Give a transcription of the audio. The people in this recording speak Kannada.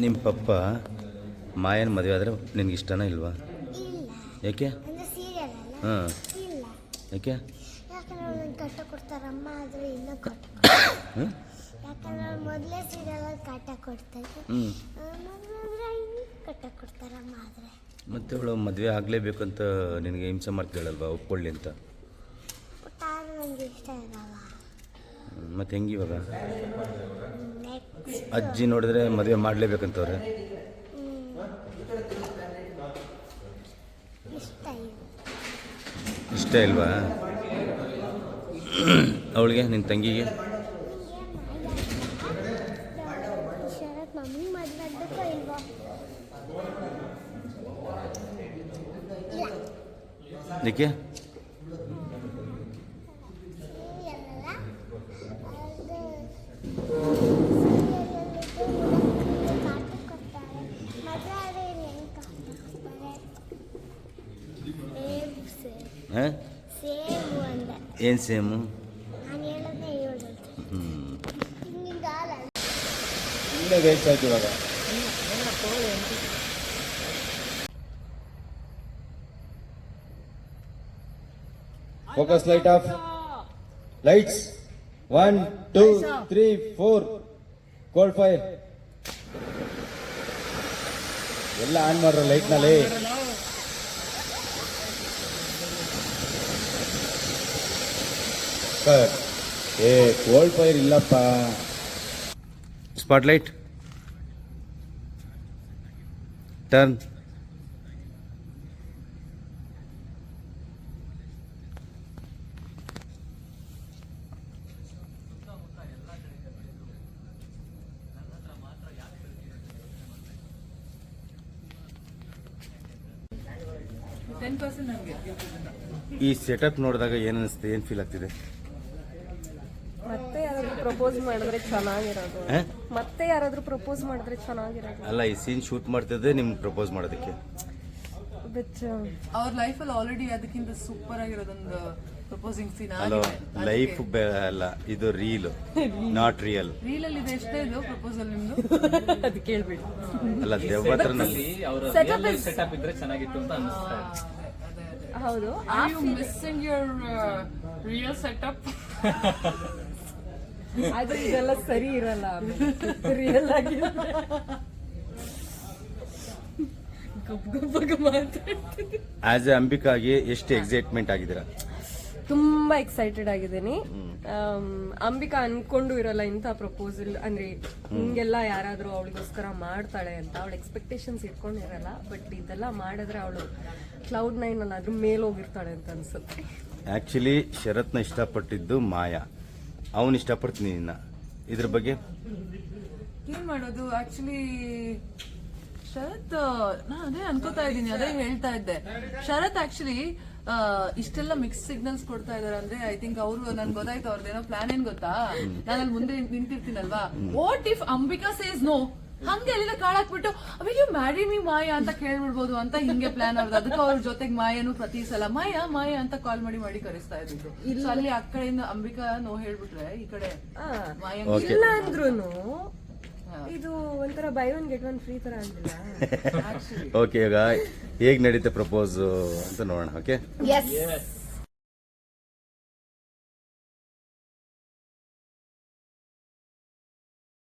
ನಿಮ್ಮ ಪಪ್ಪ ಮಾಯನ ಮದುವೆ ಆದರೆ ನಿನಗೆ ಇಷ್ಟನಾ ಇಲ್ವಾ? ಯಾಕೆ? ಹಾಂ, ಯಾಕೆ? ಯಾಕಂದ್ರೆ ಕಟ್ಟ ಕೊಡ್ತಾರಮ್ಮ ಆದರೆ ಇನ್ನೂ ಕಟ್ಟ ಯಾಕಂದ್ರೆ ಮೊದಲೇ ಸೀರಿಯಲಲ್ಲಿ ಕಾಟ ಕೊಡ್ತಾರೆ, ಮದುವೆ ಇನ್ನೂ ಕಟ್ಟ ಕೊಡ್ತಾರಮ್ಮ ಆದರೆ. ಮತ್ತೆ ಅವಳು ಮದುವೆ ಆಗಲೇಬೇಕು ಅಂತ ನಿನಗೆ ಹಿಂಸೆ ಮಾಡ್ತಿದ್ದಾಳಲ್ವಾ, ಒಪ್ಕೊಳ್ಳಿ ಅಂತ. ಬಟ್ ಆದ್ರೆ ನನಗೆ ಇಷ್ಟ ಇರಲ್ಲ. ಮತ್ತೆ ಹೆಂಗೆ ಇವಾಗ? ಅಜ್ಜಿ ನೋಡಿದ್ರೆ ಮದುವೆ ಮಾಡಲೇಬೇಕಂತವ್ರೆ. ಇಷ್ಟ ಇಲ್ವಾ ಅವಳಿಗೆ, ನಿನ್ನ ತಂಗಿಗೆ? ಶರತ್ ಮಮ್ಮಿ ಮದುವೆ ಆಗಬೇಕೋ ಇಲ್ವಾ? ಏಕೆ? ಹಾಂ, ಏನು ಸೇಮು? ಇಲ್ಲೇ ವೇಸ್ಟ್ ಆಯ್ತು ಇವಾಗ. Focus, light off, lights 1 2 3 4, cold fire ಎಲ್ಲ ಆನ್ ಮಾಡ್ರ ಲೈಟ್ನಲ್ಲಿ. ಕೋಲ್ಡ್ ಫೈರ್ ಇಲ್ಲಪ್ಪ. Spotlight turn. ಈ ಸೆಟಪ್ ನೋಡಿದಾಗ ಏನು ಅನಿಸ್ತು, ಏನು ಫೀಲ್ ಆಗ್ತಿದೆ? ಮತ್ತೆ ಯಾರಾದ್ರೂ ಪ್ರಪೋಸ್ ಮಾಡಿದ್ರೆ ಚೆನ್ನಾಗಿರೋದು. ಮತ್ತೆ ಯಾರಾದ್ರೂ ಪ್ರಪೋಸ್ ಮಾಡಿದ್ರೆ ಚೆನ್ನಾಗಿರೋದು. ಅಲ್ಲ, ಈ ಸೀನ್ ಶೂಟ್ ಮಾಡ್ತಿದ್ದೆ ನಿಮ್ಗೆ ಪ್ರಪೋಸ್ ಮಾಡೋದಕ್ಕೆ. ಅವ್ರ ಲೈಫಲ್ಲಿ ಆಲ್ರೆಡಿ ಅದಕ್ಕಿಂತ ಸೂಪರ್ ಆಗಿರೋದೊಂದು ಪ್ರಪೋಸಿಂಗ್ ಸೀನ್. ಅಲ್ಲ, ಲೈಫ್ ಅಲ್ಲ, ಇದು ರೀಲ್, ನಾಟ್ ರಿಯಲ್. ರೀಲ್ ಅಲ್ಲಿ ಇದೆ. ಎಷ್ಟೇ ಇದು ಪ್ರಪೋಸಲ್ ನಿಮ್ದು? ಅದು ಕೇಳ್ಬಿಡಿ. ಅಲ್ಲ, ದೆವ್ವತ್ರನಲ್ಲಿ ಸೆಟಪ್ ಇದ್ರೆ ಚೆನ್ನಾಗಿತ್ತು ಅಂತ ಅನಿಸ್ತಾ. ಹೌದು. Are you missing your real setup? ಆದ್ರೆ ಇದೆಲ್ಲ ಸರಿ ಇರಲ್ಲ ರಿಯಲ್ ಆಗಿ. ಆಸ್ ಎ ಅಂಬಿಕಾಗೆ ಎಷ್ಟು ಎಕ್ಸೈಟ್ಮೆಂಟ್ ಆಗಿದ್ದೀರಾ? ತುಂಬಾ ಎಕ್ಸೈಟೆಡ್ ಆಗಿದ್ದೀನಿ. ಅಂಬಿಕಾ ಅನ್ಕೊಂಡು ಇರಲ್ಲ ಇಂಥ ಪ್ರಪೋಸಲ್ ಅಂದ್ರೆ ಹಿಂಗೆಲ್ಲ ಯಾರಾದ್ರೂ ಅವಳಿಗೋಸ್ಕರ ಮಾಡ್ತಾಳೆ ಅಂತ. ಅವಳ ಎಕ್ಸ್ಪೆಕ್ಟೇಷನ್ಸ್ ಇಟ್ಕೊಂಡಿರಲ್ಲ. ಬಟ್ ಇದೆಲ್ಲ ಮಾಡಿದ್ರೆ ಅವಳು Cloud 9 ಅಲ್ಲಿ ಅದ್ರ ಮೇಲೆ ಹೋಗಿರ್ತಾಳೆ ಅಂತ ಅನ್ಸುತ್ತೆ. ಆಕ್ಚುಲಿ ಶರತ್ನ ಇಷ್ಟಪಟ್ಟಿದ್ದು ಮಾಯಾ, ಅವನು ಇಷ್ಟಪಡ್ತೀನಿ ನಿನ್ನ. ಇದ್ರ ಬಗ್ಗೆ ಏನ್ ಮಾಡೋದು? ಆಕ್ಚುಲಿ ಶರತ್, ನಾನು ಅದೇ ಅನ್ಕೋತಾ ಇದ್ದೀನಿ, ಅದೇ ಹೇಳ್ತಾ ಇದ್ದೆ. ಶರತ್ ಆಕ್ಚುಲಿ ಇಷ್ಟೆಲ್ಲ ಮಿಕ್ಸ್ ಸಿಗ್ನಲ್ಸ್ ಕೊಡ್ತಾ ಇದಾರೆ ಅಂದ್ರೆ ಐ ಥಿಂಕ್ ಅವರು, ನನ್ಗೆ ಗೊತ್ತಾಯ್ತು ಅವ್ರದ್ದೇನೋ ಪ್ಲಾನ್. ಏನ್ ಗೊತ್ತಾ, ನಾನು ಅಲ್ಲಿ ಮುಂದೆ ನಿಂತಿರ್ತೀನಲ್ವಾ, what if Ambika says no, ಹಂಗೆ ಎಲ್ಲಿಂದ ಕಾಳಾಕ್ಬಿಟ್ಟು will you marry me Maya ಅಂತ ಕೇಳ್ಬಿಡ್ಬೋದು ಅಂತ ಹಿಂಗೆ ಪ್ಲಾನ್ ಅವ್ರದ್ದು. ಅದಕ್ಕೆ ಅವ್ರ ಜೊತೆಗೆ ಮಾಯನು ಪ್ರತಿ ಸಲ ಮಾಯಾ ಮಾಯಾ ಅಂತ ಕಾಲ್ ಮಾಡಿ ಕರೆಸ್ತಾ ಇದ್ರು. ಸೊ ಅಲ್ಲಿ ಆ ಕಡೆಯಿಂದ ಅಂಬಿಕಾ ನೋ ಹೇಳ್ಬಿಟ್ರೆ ಈ ಕಡೆ ಮಾಯಾ ಇಲ್ಲ ಅಂದ್ರೂನು ಇದು ಒಂಥರ ಬೈ 1 get 1 ಫ್ರೀ ತರ ಅಂದಿಲ್ಲ. ಓಕೆ, ಈಗ ಹೇಗ್ ನಡೀತೆ ಪ್ರಪೋಸ್ ಅಂತ ನೋಡೋಣ. Okay, S.